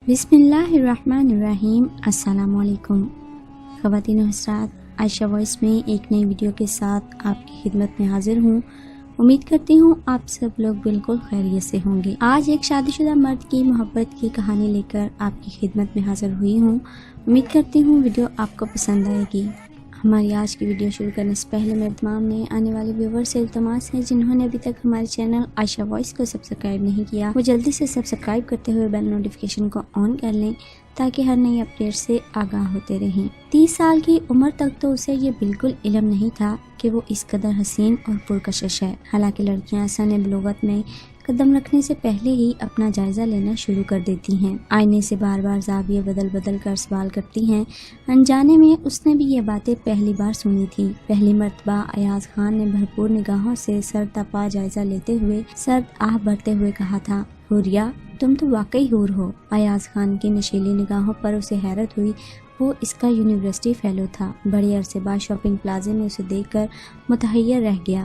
بسم اللہ الرحمن الرحیم۔ السلام علیکم خواتین و حضرات، عائشہ وائس میں ایک نئی ویڈیو کے ساتھ آپ کی خدمت میں حاضر ہوں۔ امید کرتی ہوں آپ سب لوگ بالکل خیریت سے ہوں گے۔ آج ایک شادی شدہ مرد کی محبت کی کہانی لے کر آپ کی خدمت میں حاضر ہوئی ہوں۔ امید کرتی ہوں ویڈیو آپ کو پسند آئے گی۔ ہماری آج کی ویڈیو شروع کرنے سے پہلے میرے تمام نئے آنے والے ویور سے التماس ہے جنہوں نے ابھی تک ہمارے چینل عائشہ وائس کو سبسکرائب نہیں کیا، وہ جلدی سے سبسکرائب کرتے ہوئے بیل نوٹیفیکیشن کو آن کر لیں تاکہ ہر نئی اپڈیٹ سے آگاہ ہوتے رہیں۔ 30 سال کی عمر تک تو اسے یہ بالکل علم نہیں تھا کہ وہ اس قدر حسین اور پرکشش ہے۔ حالانکہ لڑکیاں سن بلوغت میں قدم رکھنے سے پہلے ہی اپنا جائزہ لینا شروع کر دیتی ہیں، آئینے سے بار بار زاویہ بدل کر سوال کرتی ہیں۔ انجانے میں اس نے بھی یہ باتیں پہلی بار سنی تھی۔ پہلی مرتبہ ایاز خان نے بھرپور نگاہوں سے سر تا پا جائزہ لیتے ہوئے سرد آہ بھرتے ہوئے کہا تھا، حوریہ تم تو واقعی حور ہو۔ ایاز خان کی نشیلی نگاہوں پر اسے حیرت ہوئی۔ وہ اس کا یونیورسٹی فیلو تھا۔ بڑے عرصے بعد شاپنگ پلازے میں اسے دیکھ کر متحیر رہ گیا۔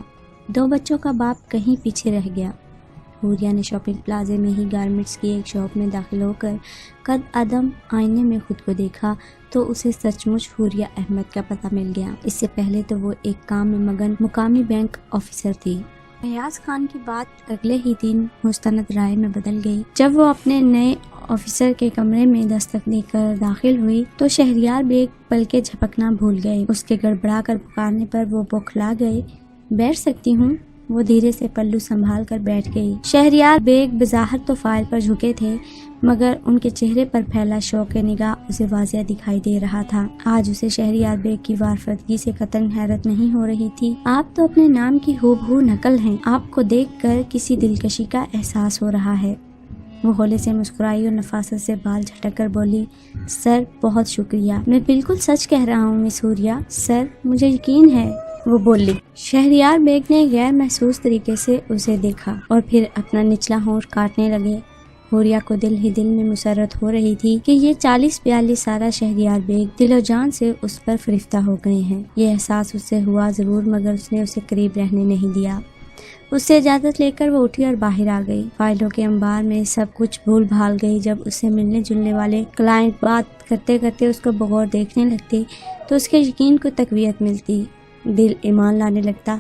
2 بچوں کا باپ کہیں پیچھے رہ گیا۔ حوریہ نے شاپنگ پلازے میں ہی گارمنٹس کی ایک شاپ میں داخل ہو کر قد عدم آئینے میں خود کو دیکھا تو اسے سچ مچ حوریہ احمد کا پتہ مل گیا۔ اس سے پہلے تو وہ ایک کام میں مگن مقامی بینک آفیسر تھی۔ ایاز خان کی بات اگلے ہی دن مستند رائے میں بدل گئی۔ جب وہ اپنے نئے آفیسر کے کمرے میں دستک دے کر داخل ہوئی تو شہریار بیگ پلکیں جھپکنا بھول گئے۔ اس کے گڑبڑا کر پکارنے پر وہ بوکھلا گئے۔ بیٹھ سکتی ہوں؟ وہ دھیرے سے پلو سنبھال کر بیٹھ گئی۔ شہریار بیگ بظاہر تو فائل پر جھکے تھے مگر ان کے چہرے پر پھیلا شوق نگاہ اسے واضح دکھائی دے رہا تھا۔ آج اسے شہریار بیگ کی وارفردگی سے قطعاً حیرت نہیں ہو رہی تھی۔ آپ تو اپنے نام کی ہو نقل ہیں۔ آپ کو دیکھ کر کسی دلکشی کا احساس ہو رہا ہے۔ وہ ہولے سے مسکرائی اور نفاست سے بال جھٹک کر بولی، سر بہت شکریہ، میں بالکل سچ کہہ رہا ہوں مس حوریہ، سر مجھے یقین ہے، وہ بولی۔ شہریار بیگ نے غیر محسوس طریقے سے اسے دیکھا اور پھر اپنا نچلا ہونٹ کاٹنے لگے۔ حوریہ کو دل ہی دل میں مسرت ہو رہی تھی کہ یہ 40-42 سالہ شہریار بیگ دل و جان سے اس پر فرفتہ ہو گئے ہیں۔ یہ احساس اس سے ہوا ضرور مگر اس نے اسے قریب رہنے نہیں دیا۔ اس سے اجازت لے کر وہ اٹھی اور باہر آ گئی۔ فائلوں کے انبار میں سب کچھ بھول بھال گئی۔ جب اس سے ملنے جلنے والے کلائنٹ بات کرتے کرتے اس کو بغور دیکھنے لگتے تو اس کے یقین کو تقویت ملتی۔ دل ایمان لانے لگتا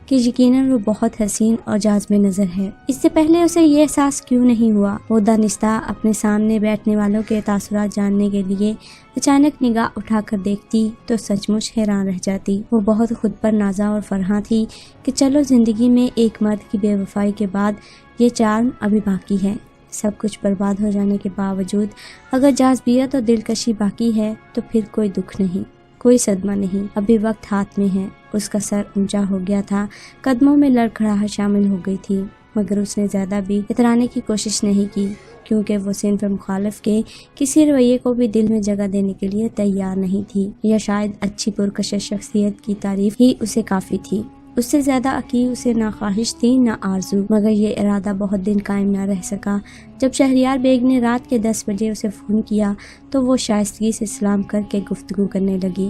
کہ یقیناً وہ بہت حسین اور جاذب نظر ہے۔ اس سے پہلے اسے یہ احساس کیوں نہیں ہوا؟ وہ دانستہ اپنے سامنے بیٹھنے والوں کے تاثرات جاننے کے لیے اچانک نگاہ اٹھا کر دیکھتی تو سچ مچ حیران رہ جاتی۔ وہ بہت خود پر نازا اور فرحاں تھی کہ چلو زندگی میں ایک مرد کی بے وفائی کے بعد یہ چارم ابھی باقی ہے۔ سب کچھ برباد ہو جانے کے باوجود اگر جاذبیت اور دلکشی باقی ہے تو پھر کوئی دکھ نہیں، کوئی صدمہ نہیں، ابھی وقت ہاتھ میں ہے۔ اس کا سر اونچا ہو گیا تھا، قدموں میں لڑکھڑاہٹ شامل ہو گئی تھی مگر اس نے زیادہ بھی اترانے کی کوشش نہیں کی کیونکہ وہ صنف مخالف کے کسی رویے کو بھی دل میں جگہ دینے کے لیے تیار نہیں تھی، یا شاید اچھی پرکشش شخصیت کی تعریف ہی اسے کافی تھی۔ اس سے زیادہ عقی اسے نہ خواہش تھی نہ آرزو، مگر یہ ارادہ بہت دن قائم نہ رہ سکا۔ جب شہریار بیگ نے رات کے 10 بجے اسے فون کیا تو وہ شائستگی سے سلام کر کے گفتگو کرنے لگی۔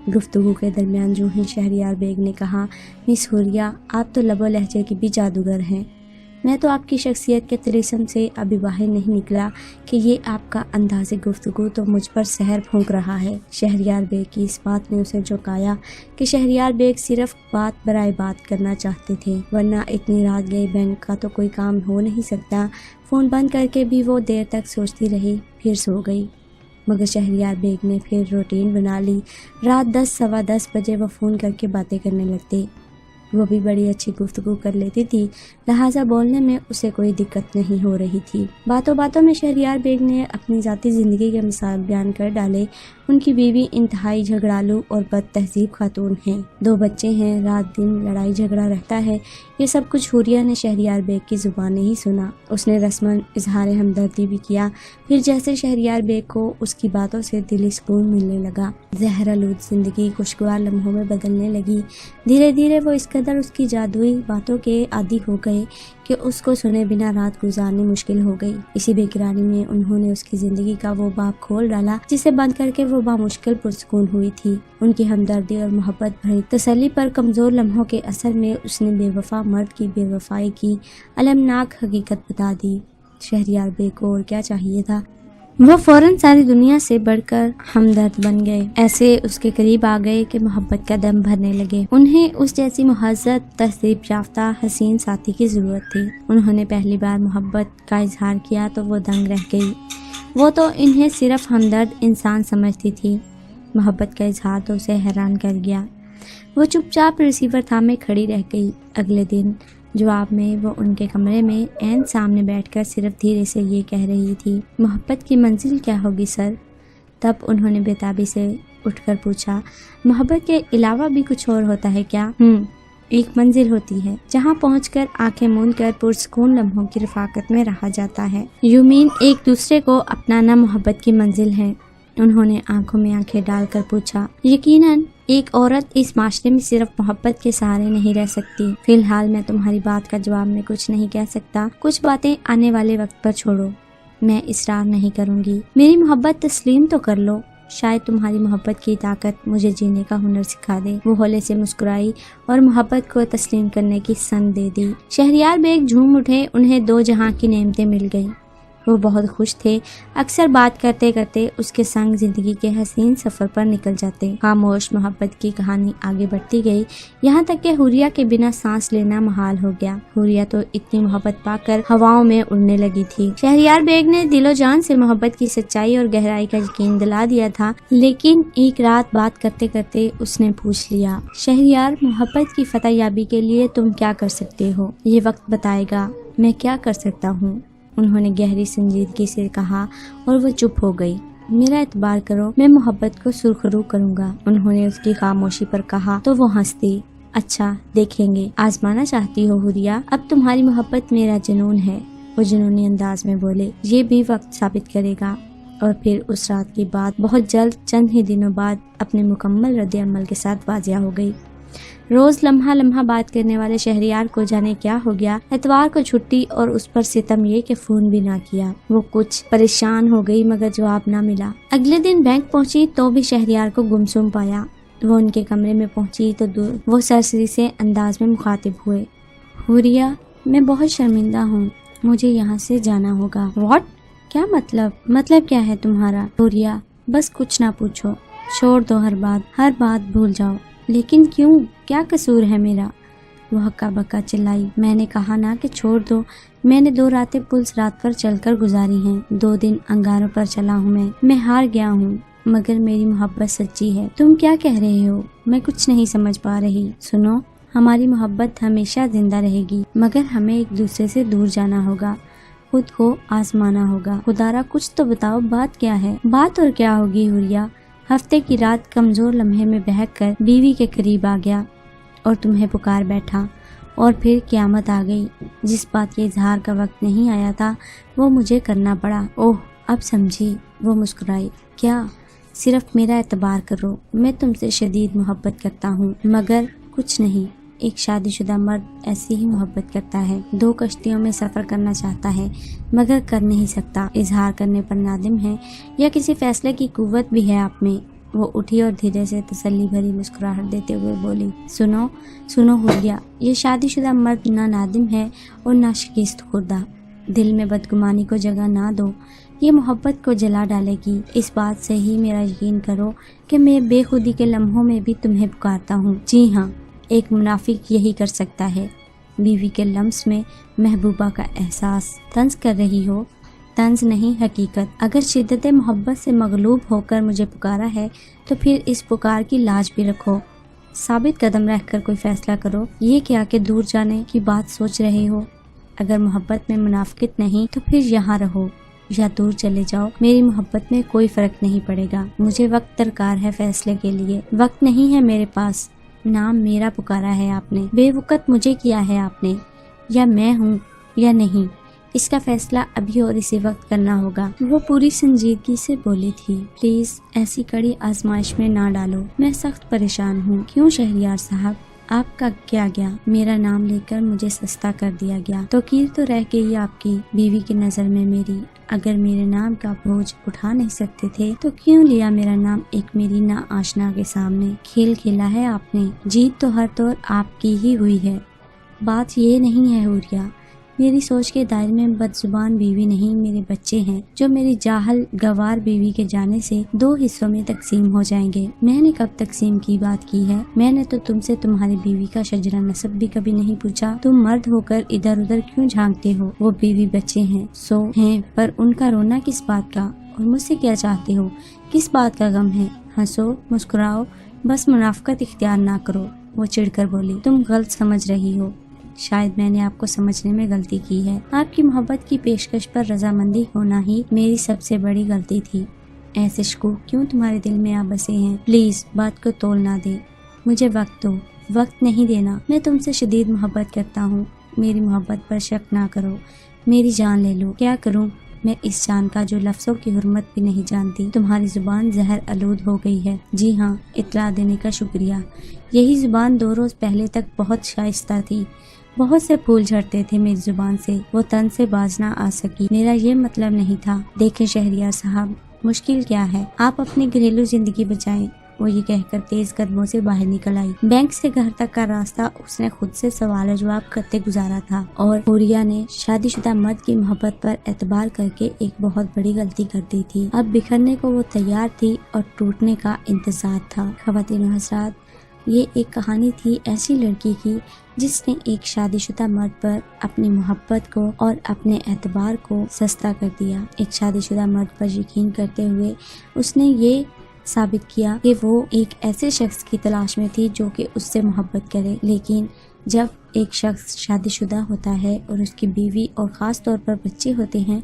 گفتگو کے درمیان جو ہی شہریار بیگ نے کہا، مس حوریہ آپ تو لب و لہجے کی بھی جادوگر ہیں۔ میں تو آپ کی شخصیت کے طلسم سے ابھی باہر نہیں نکلا کہ یہ آپ کا انداز گفتگو تو مجھ پر سحر پھونک رہا ہے۔ شہریار بیگ کی اس بات نے اسے چونکایا کہ شہریار بیگ صرف بات برائے بات کرنا چاہتے تھے، ورنہ اتنی رات گئے بینک کا تو کوئی کام ہو نہیں سکتا۔ فون بند کر کے بھی وہ دیر تک سوچتی رہی، پھر سو گئی۔ مگر شہریار بیگ نے پھر روٹین بنا لی۔ رات 10-10:15 بجے وہ فون کر کے باتیں کرنے لگتے۔ وہ بھی بڑی اچھی گفتگو کر لیتی تھی، لہٰذا بولنے میں اسے کوئی دقت نہیں ہو رہی تھی۔ باتوں باتوں میں شہریار بیگ نے اپنی ذاتی زندگی کے مسائل بیان کر ڈالے۔ ان کی بیوی انتہائی جھگڑالو اور بد تہذیب خاتون ہیں، 2 بچے ہیں، رات دن لڑائی جھگڑا رہتا ہے۔ یہ سب کچھ حوریہ نے شہریار بیگ کی زبان ہی سنا۔ اس نے رسماً اظہار ہمدردی بھی کیا، پھر جیسے شہریار بیگ کو اس کی باتوں سے دلی سکون ملنے لگا، زہر آلود زندگی خوشگوار لمحوں میں بدلنے لگی۔ دھیرے دھیرے وہ اس قدر اس کی جادوئی باتوں کے عادی ہو گئے کہ اس کو سنے بنا رات گزارنی مشکل ہو گئی۔ اسی بے قراری میں انہوں نے اس کی زندگی کا وہ باب کھول ڈالا جسے بند کر کے وہ بامشکل پرسکون ہوئی تھی۔ ان کی ہمدردی اور محبت بھری تسلی پر کمزور لمحوں کے اثر میں اس نے بے وفا مرد کی بے وفائی کی المناک حقیقت بتا دی۔ شہریار بیگ کو اور کیا چاہیے تھا؟ وہ فوراً ساری دنیا سے بڑھ کر ہمدرد بن گئے، ایسے اس کے قریب آ گئے کہ محبت کا دم بھرنے لگے۔ انہیں اس جیسی مہذب، تہذیب یافتہ، حسین ساتھی کی ضرورت تھی۔ انہوں نے پہلی بار محبت کا اظہار کیا تو وہ دنگ رہ گئی۔ وہ تو انہیں صرف ہمدرد انسان سمجھتی تھی، محبت کا اظہار تو اسے حیران کر گیا۔ وہ چپ چاپ ریسیور تھامے کھڑی رہ گئی۔ اگلے دن جواب میں وہ ان کے کمرے میں عین سامنے بیٹھ کر صرف دھیرے سے یہ کہہ رہی تھی، محبت کی منزل کیا ہوگی سر؟ تب انہوں نے بےتابی سے اٹھ کر پوچھا، محبت کے علاوہ بھی کچھ اور ہوتا ہے کیا؟ ایک منزل ہوتی ہے جہاں پہنچ کر آنکھیں موند کر پرسکون لمحوں کی رفاقت میں رہا جاتا ہے۔ یو مین ایک دوسرے کو اپنانا محبت کی منزل ہے؟ انہوں نے آنکھوں میں آنکھیں ڈال کر پوچھا۔ یقیناً ایک عورت اس معاشرے میں صرف محبت کے سہارے نہیں رہ سکتی۔ فی الحال میں تمہاری بات کا جواب میں کچھ نہیں کہہ سکتا، کچھ باتیں آنے والے وقت پر چھوڑو، میں اصرار نہیں کروں گی۔ میری محبت تسلیم تو کر لو، شاید تمہاری محبت کی طاقت مجھے جینے کا ہنر سکھا دے۔ وہ ہولے سے مسکرائی اور محبت کو تسلیم کرنے کی سند دے دی۔ شہریار بیگ جھوم اٹھے، انہیں دو جہاں کی نعمتیں مل گئیں۔ وہ بہت خوش تھے، اکثر بات کرتے کرتے اس کے سنگ زندگی کے حسین سفر پر نکل جاتے۔ خاموش محبت کی کہانی آگے بڑھتی گئی، یہاں تک کہ حوریہ کے بنا سانس لینا محال ہو گیا۔ حوریہ تو اتنی محبت پا کر ہواؤں میں اڑنے لگی تھی۔ شہریار بیگ نے دل و جان سے محبت کی سچائی اور گہرائی کا یقین دلا دیا تھا، لیکن ایک رات بات کرتے کرتے اس نے پوچھ لیا، شہریار، محبت کی فتح یابی کے لیے تم کیا کر سکتے ہو؟ یہ وقت بتائے گا میں کیا کر سکتا ہوں، انہوں نے گہری سنجیدگی سے کہا، اور وہ چپ ہو گئی۔ میرا اعتبار کرو، میں محبت کو سرخرو کروں گا، انہوں نے اس کی خاموشی پر کہا تو وہ ہنس دی۔ اچھا دیکھیں گے، آزمانا چاہتی ہو حوریہ؟ اب تمہاری محبت میرا جنون ہے، وہ جنونی انداز میں بولے، یہ بھی وقت ثابت کرے گا۔ اور پھر اس رات کی بات بہت جلد چند ہی دنوں بعد اپنے مکمل رد عمل کے ساتھ واضح ہو گئی۔ روز لمحہ لمحہ بات کرنے والے شہریار کو جانے کیا ہو گیا، اتوار کو چھٹی اور اس پر ستم یہ کہ فون بھی نہ کیا۔ وہ کچھ پریشان ہو گئی مگر جواب نہ ملا۔ اگلے دن بینک پہنچی تو بھی شہریار کو گمسم پایا۔ وہ ان کے کمرے میں پہنچی تو وہ سرسری سے انداز میں مخاطب ہوئے، حوریہ میں بہت شرمندہ ہوں، مجھے یہاں سے جانا ہوگا۔ واٹ؟ کیا مطلب کیا ہے تمہارا؟ حوریہ بس کچھ نہ پوچھو، چھوڑ دو ہر بات بھول جاؤ۔ لیکن کیوں؟ کیا قصور ہے میرا؟ وہ ہکا بکا چلائی۔ میں نے کہا نا کہ چھوڑ دو، میں نے 2 راتیں پلس رات پر چل کر گزاری ہیں، 2 دن انگاروں پر چلا ہوں، میں ہار گیا ہوں، مگر میری محبت سچی ہے۔ تم کیا کہہ رہے ہو؟ میں کچھ نہیں سمجھ پا رہی۔ سنو، ہماری محبت ہمیشہ زندہ رہے گی، مگر ہمیں ایک دوسرے سے دور جانا ہوگا، خود کو آزمانا ہوگا۔ خدارا کچھ تو بتاؤ، بات کیا ہے؟ بات اور کیا ہوگی حوریہ، ہفتے کی رات کمزور لمحے میں بہک کر بیوی کے قریب آ گیا اور تمہیں پکار بیٹھا، اور پھر قیامت آ گئی۔ جس بات کے اظہار کا وقت نہیں آیا تھا وہ مجھے کرنا پڑا۔ اوہ اب سمجھی، وہ مسکرائی۔ کیا؟ صرف میرا اعتبار کرو، میں تم سے شدید محبت کرتا ہوں، مگر کچھ نہیں۔ ایک شادی شدہ مرد ایسی ہی محبت کرتا ہے، 2 کشتیوں میں سفر کرنا چاہتا ہے مگر کر نہیں سکتا، اظہار کرنے پر نادم ہے، یا کسی فیصلے کی قوت بھی ہے آپ میں۔ وہ اٹھی اور دھیرے سے تسلی بھری مسکراہٹ دیتے ہوئے بولی، سنو حوریہ، یہ شادی شدہ مرد نہ نادم ہے اور نہ شکست خوردہ، دل میں بدگمانی کو جگہ نہ دو، یہ محبت کو جلا ڈالے گی۔ اس بات سے ہی میرا یقین کرو کہ میں بے خودی کے لمحوں میں بھی تمہیں پکارتا ہوں۔ جی ہاں، ایک منافق یہی کر سکتا ہے۔ بیوی کے لمس میں محبوبہ کا احساس۔ طنز کر رہی ہو؟ طنز نہیں، حقیقت۔ اگر شدت محبت سے مغلوب ہو کر مجھے پکارا ہے تو پھر اس پکار کی لاج بھی رکھو، ثابت قدم رہ کر کوئی فیصلہ کرو۔ یہ کیا کہ دور جانے کی بات سوچ رہے ہو؟ اگر محبت میں منافقت نہیں تو پھر یہاں رہو یا دور چلے جاؤ، میری محبت میں کوئی فرق نہیں پڑے گا۔ مجھے وقت درکار ہے فیصلے کے لیے، وقت نہیں ہے میرے پاس۔ نام میرا پکارا ہے آپ نے، بے وقت مجھے کیا ہے آپ نے، یا میں ہوں یا نہیں، اس کا فیصلہ ابھی اور اسی وقت کرنا ہوگا۔ وہ پوری سنجیدگی سے بولی تھی، پلیز ایسی کڑی آزمائش میں نہ ڈالو، میں سخت پریشان ہوں۔ کیوں شہریار صاحب، آپ کا کیا گیا؟ میرا نام لے کر مجھے سستا کر دیا گیا، توقیر تو رہ گئی آپ کی، بیوی کی نظر میں میری۔ اگر میرے نام کا بوجھ اٹھا نہیں سکتے تھے تو کیوں لیا میرا نام ایک میری نا آشنا کے سامنے؟ کھیل کھیلا ہے آپ نے، جیت تو ہر طور آپ کی ہی ہوئی ہے۔ بات یہ نہیں ہے حوریہ، میری سوچ کے دائرے میں بدزبان بیوی نہیں میرے بچے ہیں جو میری جاہل گوار بیوی کے جانے سے 2 حصوں میں تقسیم ہو جائیں گے۔ میں نے کب تقسیم کی بات کی ہے؟ میں نے تو تم سے تمہاری بیوی کا شجرہ نسب بھی کبھی نہیں پوچھا۔ تم مرد ہو کر ادھر ادھر کیوں جھانکتے ہو؟ وہ بیوی بچے ہیں سو ہیں، پر ان کا رونا کس بات کا؟ اور مجھ سے کیا چاہتے ہو؟ کس بات کا غم ہے؟ ہنسو مسکراؤ، بس منافقت اختیار نہ کرو۔ وہ چڑھ کر بولی، تم غلط سمجھ رہی ہو، شاید میں نے آپ کو سمجھنے میں غلطی کی ہے۔ آپ کی محبت کی پیشکش پر رضامندی ہونا ہی میری سب سے بڑی غلطی تھی۔ ایسے شکوک کیوں تمہارے دل میں آ بسے ہیں؟ پلیز بات کو تول نہ دے، مجھے وقت دو۔ وقت نہیں دینا، میں تم سے شدید محبت کرتا ہوں، میری محبت پر شک نہ کرو، میری جان لے لو۔ کیا کروں میں اس جان کا جو لفظوں کی حرمت بھی نہیں جانتی؟ تمہاری زبان زہر آلود ہو گئی ہے۔ جی ہاں، اطلاع دینے کا شکریہ۔ یہی زبان 2 روز پہلے تک بہت شائستہ تھی، بہت سے پھول جھڑتے تھے میری زبان سے، وہ تن سے باز نہ آ سکی۔ میرا یہ مطلب نہیں تھا۔ دیکھیں شہریار صاحب، مشکل کیا ہے، آپ اپنی گھریلو زندگی بچائیں۔ وہ یہ کہہ کر تیز قدموں سے باہر نکل آئی۔ بینک سے گھر تک کا راستہ اس نے خود سے سوال و جواب کرتے گزارا تھا، اور حوریہ نے شادی شدہ مرد کی محبت پر اعتبار کر کے ایک بہت بڑی غلطی کر دی تھی۔ اب بکھرنے کو وہ تیار تھی اور ٹوٹنے کا انتظار تھا۔ خواتین و حضرات، یہ ایک کہانی تھی ایسی لڑکی کی جس نے ایک شادی شدہ مرد پر اپنی محبت کو اور اپنے اعتبار کو سستا کر دیا۔ ایک شادی شدہ مرد پر یقین کرتے ہوئے اس نے یہ ثابت کیا کہ وہ ایک ایسے شخص کی تلاش میں تھی جو کہ اس سے محبت کرے، لیکن جب ایک شخص شادی شدہ ہوتا ہے اور اس کی بیوی اور خاص طور پر بچے ہوتے ہیں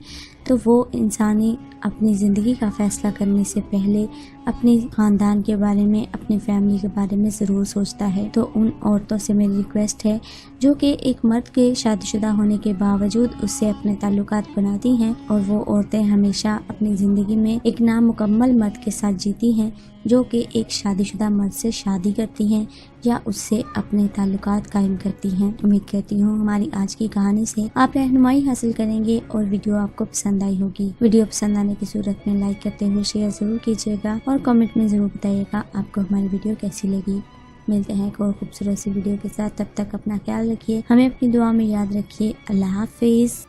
تو وہ انسانی اپنی زندگی کا فیصلہ کرنے سے پہلے اپنی خاندان کے بارے میں، اپنی فیملی کے بارے میں ضرور سوچتا ہے۔ تو ان عورتوں سے میری ریکویسٹ ہے جو کہ ایک مرد کے شادی شدہ ہونے کے باوجود اس سے اپنے تعلقات بناتی ہیں، اور وہ عورتیں ہمیشہ اپنی زندگی میں ایک نامکمل مرد کے ساتھ جیتی ہیں جو کہ ایک شادی شدہ مرد سے شادی کرتی ہیں یا اس سے اپنے تعلقات قائم کرتی ہیں۔ امید کرتی ہوں ہماری آج کی کہانی سے آپ رہنمائی حاصل کریں گے اور ویڈیو آپ کو پسند آئی ہوگی۔ ویڈیو پسند آنے کی صورت میں لائک کرتے ہوئے شیئر ضرور کیجیے گا اور کامنٹ میں ضرور بتائیے گا آپ کو ہماری ویڈیو کیسی لگی۔ ملتے ہیں ایک اور خوبصورت سی ویڈیو کے ساتھ، تب تک اپنا خیال رکھیے، ہمیں اپنی دعا میں یاد رکھیے۔ اللہ حافظ۔